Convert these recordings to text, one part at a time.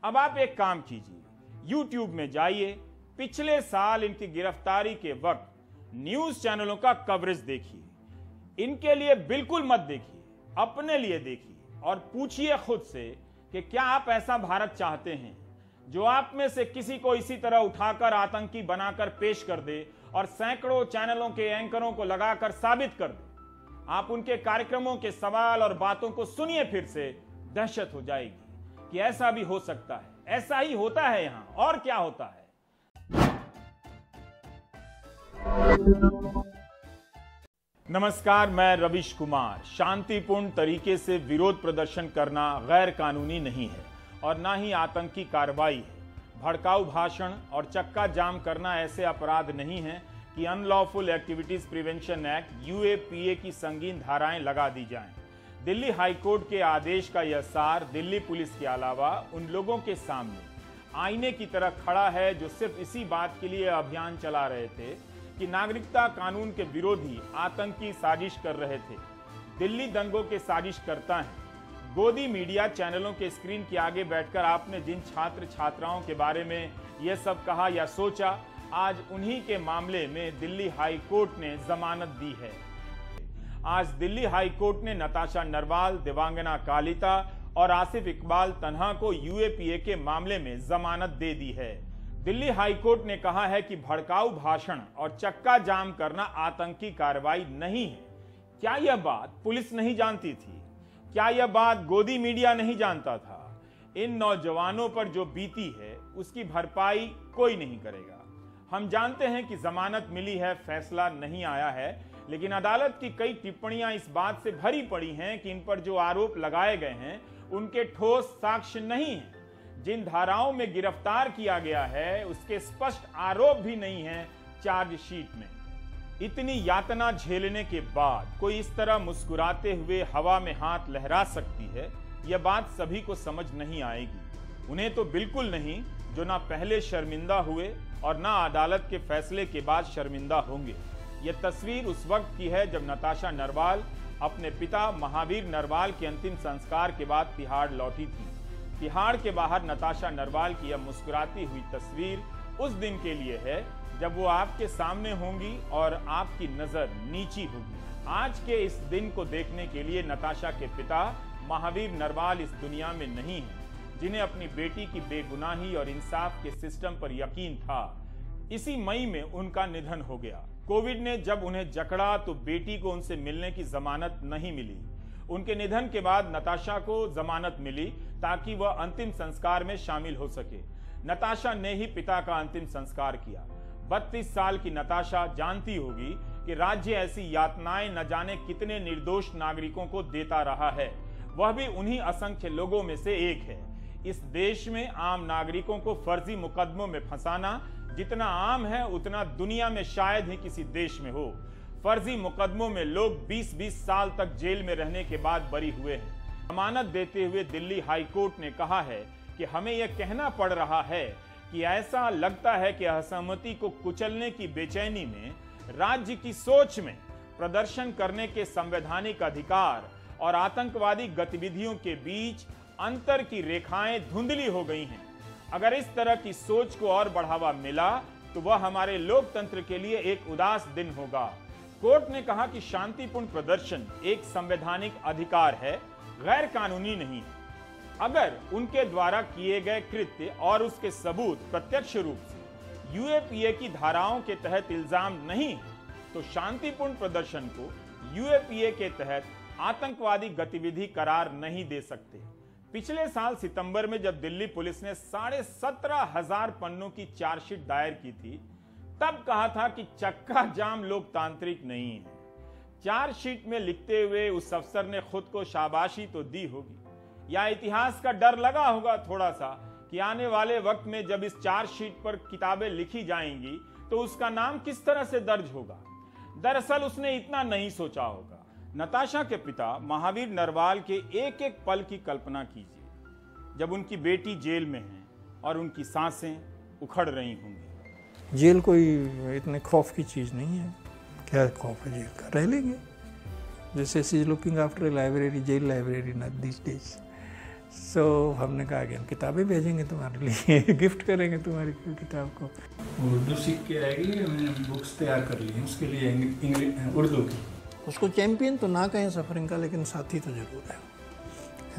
अब आप एक काम कीजिए, YouTube में जाइए, पिछले साल इनकी गिरफ्तारी के वक्त न्यूज चैनलों का कवरेज देखिए। इनके लिए बिल्कुल मत देखिए, अपने लिए देखिए और पूछिए खुद से कि क्या आप ऐसा भारत चाहते हैं जो आप में से किसी को इसी तरह उठाकर आतंकी बनाकर पेश कर दे और सैकड़ों चैनलों के एंकरों को लगाकर साबित कर दे। आप उनके कार्यक्रमों के सवाल और बातों को सुनिए, फिर से दहशत हो जाएगी कि ऐसा भी हो सकता है, ऐसा ही होता है यहां, और क्या होता है। नमस्कार, मैं रविश कुमार। शांतिपूर्ण तरीके से विरोध प्रदर्शन करना गैर कानूनी नहीं है और ना ही आतंकी कार्रवाई है। भड़काऊ भाषण और चक्का जाम करना ऐसे अपराध नहीं है कि unlawful activities prevention act UAPA की संगीन धाराएं लगा दी जाएं। दिल्ली हाईकोर्ट के आदेश का यह सार दिल्ली पुलिस के अलावा उन लोगों के सामने आईने की तरह खड़ा है जो सिर्फ इसी बात के लिए अभियान चला रहे थे कि नागरिकता कानून के विरोधी आतंकी साजिश कर रहे थे। दिल्ली दंगों के साजिश करता है। गोदी मीडिया चैनलों के स्क्रीन के आगे बैठकर आपने जिन छात्र छात्राओं के बारे में यह सब कहा या सोचा, आज उन्हीं के मामले में दिल्ली हाई कोर्ट ने जमानत दी है। आज दिल्ली हाई कोर्ट ने नताशा नरवाल, देवांगना कालिता और आसिफ इकबाल तन्हा को यूएपीए के मामले में जमानत दे दी है। दिल्ली हाई कोर्ट ने कहा है कि भड़काऊ भाषण और चक्का जाम करना आतंकी कार्रवाई नहीं है। क्या यह बात पुलिस नहीं जानती थी? क्या यह बात गोदी मीडिया नहीं जानता था? इन नौजवानों पर जो बीती है उसकी भरपाई कोई नहीं करेगा। हम जानते हैं कि जमानत मिली है, फैसला नहीं आया है, लेकिन अदालत की कई टिप्पणियां इस बात से भरी पड़ी हैं कि इन पर जो आरोप लगाए गए हैं उनके ठोस साक्ष्य नहीं हैं। जिन धाराओं में गिरफ्तार किया गया है उसके स्पष्ट आरोप भी नहीं है चार्जशीट में। इतनी यातना झेलने के बाद कोई इस तरह मुस्कुराते हुए हवा में हाथ लहरा सकती है, यह बात सभी को समझ नहीं आएगी। उन्हें तो बिल्कुल नहीं, जो ना पहले शर्मिंदा हुए और ना अदालत के फैसले के बाद शर्मिंदा होंगे। यह तस्वीर उस वक्त की है जब नताशा नरवाल अपने पिता महावीर नरवाल के अंतिम संस्कार के बाद तिहाड़ लौटी थी। तिहाड़ के बाहर नताशा नरवाल की यह मुस्कुराती हुई तस्वीर उस दिन के लिए है जब वो आपके सामने होंगी और आपकी नजर नीची होगी। आज के इस दिन को देखने के लिए नताशा के पिता महावीर नरवाल इस दुनिया में नहीं है, जिन्हें अपनी बेटी की बेगुनाही और इंसाफ के सिस्टम पर यकीन था। इसी मई में उनका निधन हो गया। कोविड ने जब उन्हें जकड़ा तो बेटी को उनसे मिलने की जमानत नहीं मिली। उनके निधन के बाद नताशा को जमानत मिली ताकि वह अंतिम संस्कार में शामिल हो सके। नताशा ने ही पिता का अंतिम संस्कार किया। 32 साल की नताशा जानती होगी कि राज्य ऐसी यातनाएं न जाने कितने निर्दोष नागरिकों को देता रहा है। वह भी उन्हीं असंख्य लोगों में से एक है। इस देश में आम नागरिकों को फर्जी मुकदमों में फंसाना जितना आम है उतना दुनिया में शायद ही किसी देश में हो। फर्जी मुकदमों में लोग 20-20 साल तक जेल में रहने के बाद बरी हुए हैं। जमानत देते हुए दिल्ली हाई कोर्ट ने कहा है कि हमें यह कहना पड़ रहा है कि ऐसा लगता है कि असहमति को कुचलने की बेचैनी में राज्य की सोच में प्रदर्शन करने के संवैधानिक अधिकार और आतंकवादी गतिविधियों के बीच अंतर की रेखाएं धुंधली हो गई हैं। अगर इस तरह की सोच को और बढ़ावा मिला तो वह हमारे लोकतंत्र के लिए एक उदास दिन होगा। कोर्ट ने कहा कि शांतिपूर्ण प्रदर्शन एक संवैधानिक अधिकार है, गैर कानूनी नहीं है। अगर उनके द्वारा किए गए कृत्य और उसके सबूत प्रत्यक्ष रूप से यूएपीए की धाराओं के तहत इल्जाम नहीं तो शांतिपूर्ण प्रदर्शन को यूएपीए के तहत आतंकवादी गतिविधि करार नहीं दे सकते। पिछले साल सितंबर में जब दिल्ली पुलिस ने 17,500 पन्नों की चार्जशीट दायर की थी, तब कहा था कि चक्का जाम लोकतांत्रिक नहीं है। चार्जशीट में लिखते हुए उस अफसर ने खुद को शाबाशी तो दी होगी या इतिहास का डर लगा होगा थोड़ा सा कि आने वाले वक्त में जब इस चार्जशीट पर किताबें लिखी जाएंगी तो उसका नाम किस तरह से दर्ज होगा। दरअसल उसने इतना नहीं सोचा होगा। नताशा के पिता महावीर नरवाल के एक एक पल की कल्पना कीजिए जब उनकी बेटी जेल में है और उनकी सांसें उखड़ रही होंगी। जेल कोई इतने खौफ की चीज़ नहीं है। क्या खौफ है जेल का? रह लेंगे। जैसे she is looking after a library, jail library not this days. So हमने कहा कि हम किताबें भेजेंगे तुम्हारे लिए, गिफ्ट करेंगे तुम्हारी किताब को। उर्दू सीख के आएगी, मैंने बुक्स तैयार कर ली हैं उसके लिए उर्दू की। उसको चैम्पियन तो ना कहें सफरिंग का, लेकिन साथी तो जरूर है,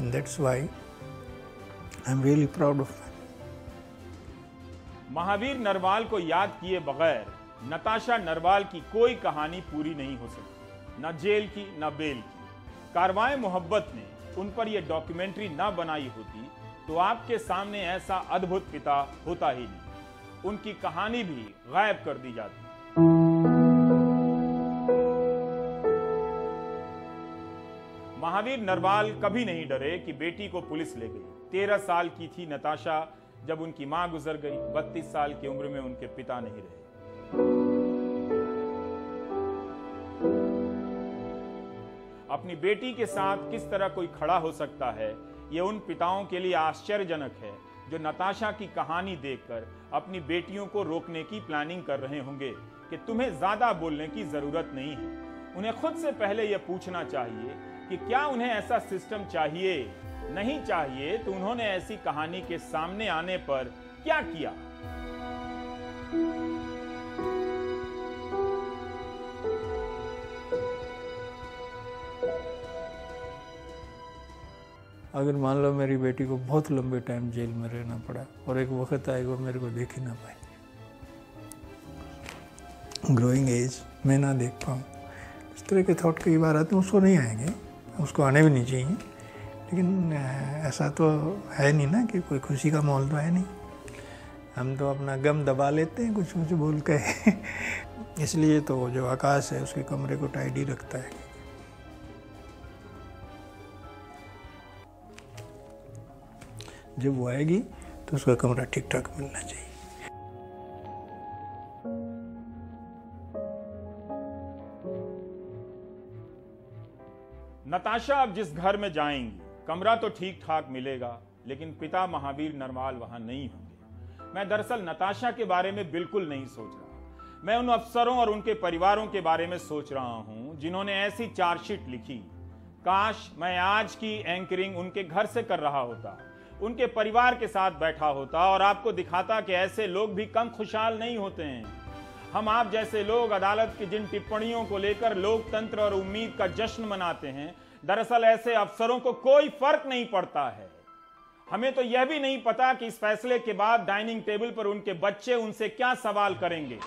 and that's why I am really proud of. Mahavir Narwal को याद किए बगैर नताशा नरवाल की कोई कहानी पूरी नहीं हो सकती, न जेल की न बेल की। कारवाए मोहब्बत ने उन पर यह डॉक्यूमेंट्री ना बनाई होती तो आपके सामने ऐसा अद्भुत पिता होता ही नहीं, उनकी कहानी भी गायब कर दी जाती। महावीर नरवाल कभी नहीं डरे कि बेटी को पुलिस ले गई। 13 साल की थी नताशा जब उनकी मां गुजर गई। 32 साल की उम्र में उनके पिता नहीं रहे। अपनी बेटी के साथ किस तरह कोई खड़ा हो सकता है, यह उन पिताओं के लिए आश्चर्यजनक है जो नताशा की कहानी देखकर अपनी बेटियों को रोकने की प्लानिंग कर रहे होंगे कि तुम्हें ज्यादा बोलने की जरूरत नहीं है। उन्हें खुद से पहले यह पूछना चाहिए कि क्या उन्हें ऐसा सिस्टम चाहिए। नहीं चाहिए तो उन्होंने ऐसी कहानी के सामने आने पर क्या किया। अगर मान लो मेरी बेटी को बहुत लंबे टाइम जेल में रहना पड़ा और एक वक्त आएगा मेरे को देख ही ना पाए, ग्रोइंग एज मैं ना देख पाऊँ, इस तरह के थॉट कई बार आते हैं। उसको नहीं आएंगे, उसको आने भी नहीं चाहिए, लेकिन ऐसा तो है नहीं ना कि कोई खुशी का माहौल तो है नहीं। हम तो अपना गम दबा लेते हैं कुछ कुछ बोल के इसलिए तो जो आकाश है उसके कमरे को टाइडी रखता है। जब वो आएगी तो उसका कमरा ठीक ठाक मिलना चाहिए। नताशा अब जिस घर में जाएंगी कमरा तो ठीक ठाक मिलेगा, लेकिन पिता महावीर नरवाल वहां नहीं होंगे। मैं दरअसल नताशा के बारे में बिल्कुल नहीं सोच रहा। मैं उन अफसरों और उनके परिवारों के बारे में सोच रहा हूं जिन्होंने ऐसी चार्जशीट लिखी। काश मैं आज की एंकरिंग उनके घर से कर रहा होता, उनके परिवार के साथ बैठा होता और आपको दिखाता कि ऐसे लोग भी कम खुशहाल नहीं होते हैं। हम आप जैसे लोग अदालत की जिन टिप्पणियों को लेकर लोकतंत्र और उम्मीद का जश्न मनाते हैं, दरअसल ऐसे अफसरों को कोई फर्क नहीं पड़ता है। हमें तो यह भी नहीं पता कि इस फैसले के बाद डाइनिंग टेबल पर उनके बच्चे उनसे क्या सवाल करेंगे।